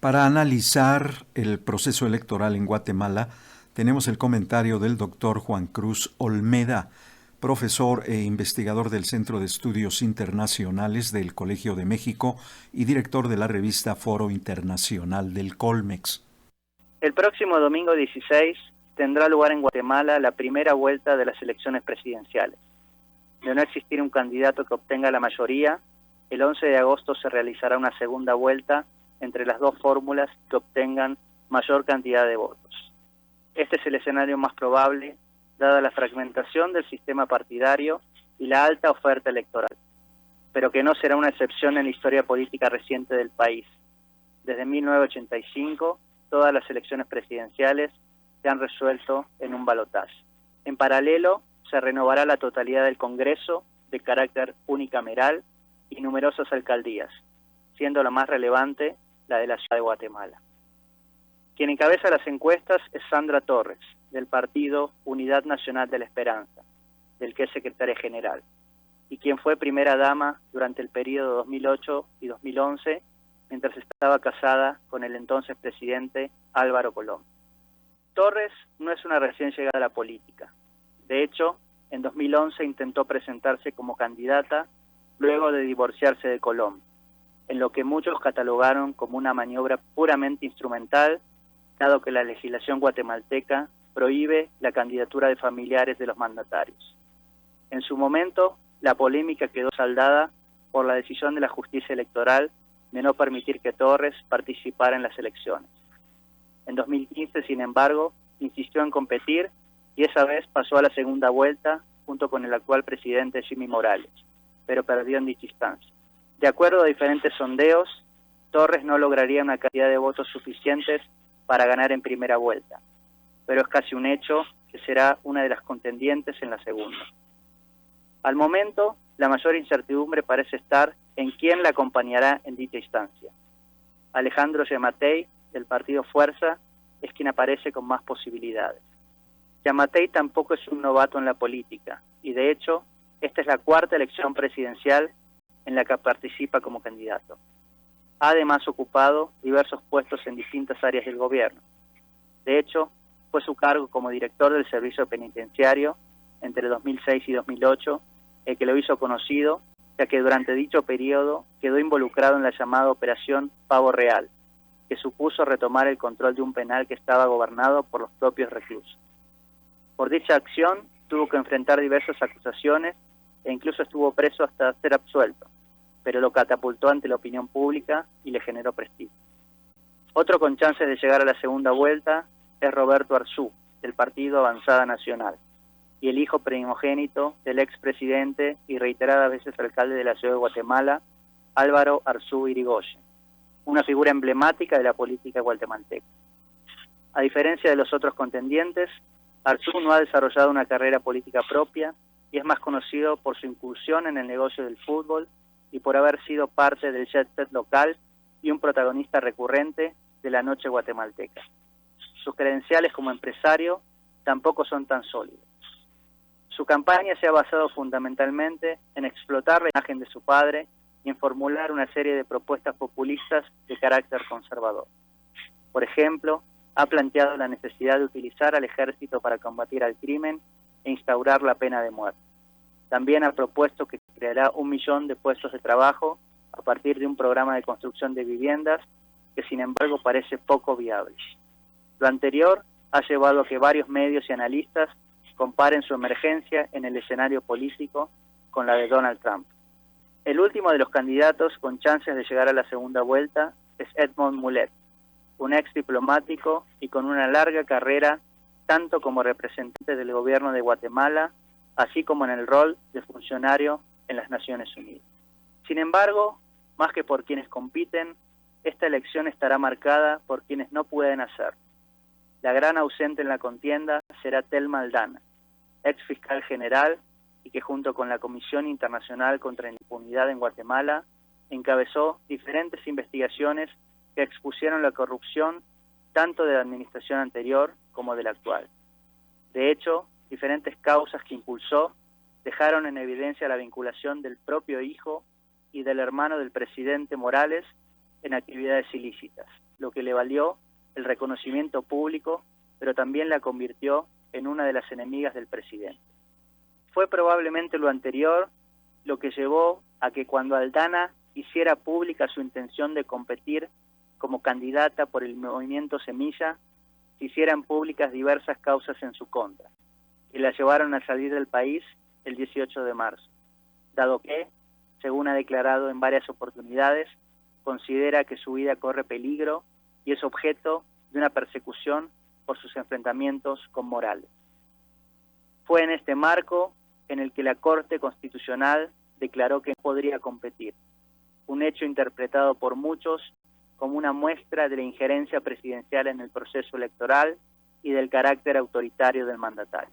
Para analizar el proceso electoral en Guatemala, tenemos el comentario del doctor Juan Cruz Olmeda, profesor e investigador del Centro de Estudios Internacionales del Colegio de México y director de la revista Foro Internacional del Colmex. El próximo domingo 16 tendrá lugar en Guatemala la primera vuelta de las elecciones presidenciales. De no existir un candidato que obtenga la mayoría, el 11 de agosto se realizará una segunda vuelta entre las dos fórmulas que obtengan mayor cantidad de votos. Este es el escenario más probable, dada la fragmentación del sistema partidario y la alta oferta electoral, pero que no será una excepción en la historia política reciente del país. Desde 1985, todas las elecciones presidenciales se han resuelto en un balotaje. En paralelo, se renovará la totalidad del Congreso de carácter unicameral y numerosas alcaldías, siendo la más relevante la de la ciudad de Guatemala. Quien encabeza las encuestas es Sandra Torres, del partido Unidad Nacional de la Esperanza, del que es secretaria general, y quien fue primera dama durante el periodo 2008 y 2011, mientras estaba casada con el entonces presidente Álvaro Colom. Torres no es una recién llegada a la política. De hecho, en 2011 intentó presentarse como candidata luego de divorciarse de Colom, en lo que muchos catalogaron como una maniobra puramente instrumental, dado que la legislación guatemalteca prohíbe la candidatura de familiares de los mandatarios. En su momento, la polémica quedó saldada por la decisión de la justicia electoral de no permitir que Torres participara en las elecciones. En 2015, sin embargo, insistió en competir y esa vez pasó a la segunda vuelta junto con el actual presidente Jimmy Morales, pero perdió en dicha instancia. De acuerdo a diferentes sondeos, Torres no lograría una cantidad de votos suficientes para ganar en primera vuelta, pero es casi un hecho que será una de las contendientes en la segunda. Al momento, la mayor incertidumbre parece estar en quién la acompañará en dicha instancia. Alejandro Yamatei, del partido Fuerza, es quien aparece con más posibilidades. Yamatei tampoco es un novato en la política, y de hecho, esta es la cuarta elección presidencial en la que participa como candidato. Ha además ocupado diversos puestos en distintas áreas del gobierno. De hecho, fue su cargo como director del servicio penitenciario entre 2006 y 2008 el que lo hizo conocido, ya que durante dicho periodo quedó involucrado en la llamada Operación Pavo Real, que supuso retomar el control de un penal que estaba gobernado por los propios reclusos. Por dicha acción tuvo que enfrentar diversas acusaciones e incluso estuvo preso hasta ser absuelto, pero lo catapultó ante la opinión pública y le generó prestigio. Otro con chances de llegar a la segunda vuelta es Roberto Arzú, del partido Avanzada Nacional, y el hijo primogénito del expresidente y reiteradas veces alcalde de la ciudad de Guatemala, Álvaro Arzú Irigoyen, una figura emblemática de la política guatemalteca. A diferencia de los otros contendientes, Arzú no ha desarrollado una carrera política propia y es más conocido por su incursión en el negocio del fútbol y por haber sido parte del jet set local y un protagonista recurrente de la noche guatemalteca. Sus credenciales como empresario tampoco son tan sólidos. Su campaña se ha basado fundamentalmente en explotar la imagen de su padre y en formular una serie de propuestas populistas de carácter conservador. Por ejemplo, ha planteado la necesidad de utilizar al ejército para combatir al crimen e instaurar la pena de muerte. También ha propuesto que creará 1 millón de puestos de trabajo a partir de un programa de construcción de viviendas que sin embargo parece poco viable. Lo anterior ha llevado a que varios medios y analistas comparen su emergencia en el escenario político con la de Donald Trump. El último de los candidatos con chances de llegar a la segunda vuelta es Edmond Mulet, un ex diplomático y con una larga carrera tanto como representante del gobierno de Guatemala, así como en el rol de funcionario en las Naciones Unidas. Sin embargo, más que por quienes compiten, esta elección estará marcada por quienes no pueden hacerlo. La gran ausente en la contienda será Telma Aldana, ex fiscal general y que junto con la Comisión Internacional contra la Impunidad en Guatemala encabezó diferentes investigaciones que expusieron la corrupción tanto de la administración anterior como de la actual. De hecho, diferentes causas que impulsó dejaron en evidencia la vinculación del propio hijo y del hermano del presidente Morales en actividades ilícitas, lo que le valió el reconocimiento público, pero también la convirtió en una de las enemigas del presidente. Fue probablemente lo anterior lo que llevó a que cuando Aldana hiciera pública su intención de competir como candidata por el movimiento Semilla, se hicieran públicas diversas causas en su contra, que la llevaron a salir del país el 18 de marzo, dado que, según ha declarado en varias oportunidades, considera que su vida corre peligro y es objeto de una persecución por sus enfrentamientos con Morales. Fue en este marco en el que la Corte Constitucional declaró que no podría competir, un hecho interpretado por muchos como una muestra de la injerencia presidencial en el proceso electoral y del carácter autoritario del mandatario.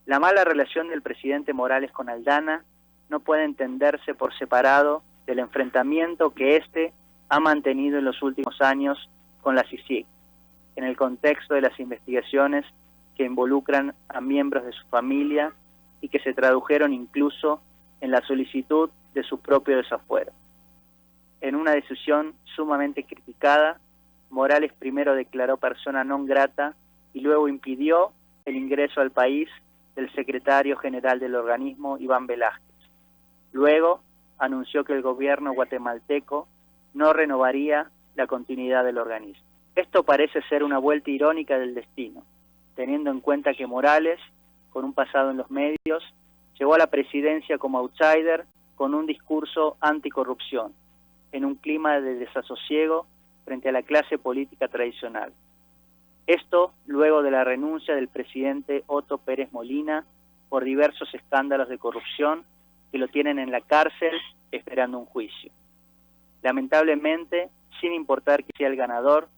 La mala relación del presidente Morales con Aldana no puede entenderse por separado del enfrentamiento que éste ha mantenido en los últimos años con la CICIG, en el contexto de las investigaciones que involucran a miembros de su familia y que se tradujeron incluso en la solicitud de su propio desafuero. En una decisión sumamente criticada, Morales primero declaró persona non grata y luego impidió el ingreso al país del secretario general del organismo, Iván Velázquez. Luego anunció que el gobierno guatemalteco no renovaría la continuidad del organismo. Esto parece ser una vuelta irónica del destino, teniendo en cuenta que Morales, con un pasado en los medios, llegó a la presidencia como outsider con un discurso anticorrupción, en un clima de desasosiego frente a la clase política tradicional. Esto luego de la renuncia del presidente Otto Pérez Molina por diversos escándalos de corrupción que lo tienen en la cárcel esperando un juicio. Lamentablemente, sin importar quién sea el ganador,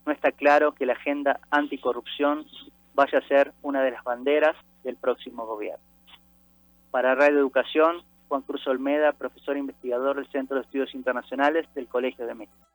no está claro que la agenda anticorrupción vaya a ser una de las banderas del próximo gobierno. Para Radio Educación, Juan Cruz Olmeda, profesor investigador del Centro de Estudios Internacionales del Colegio de México.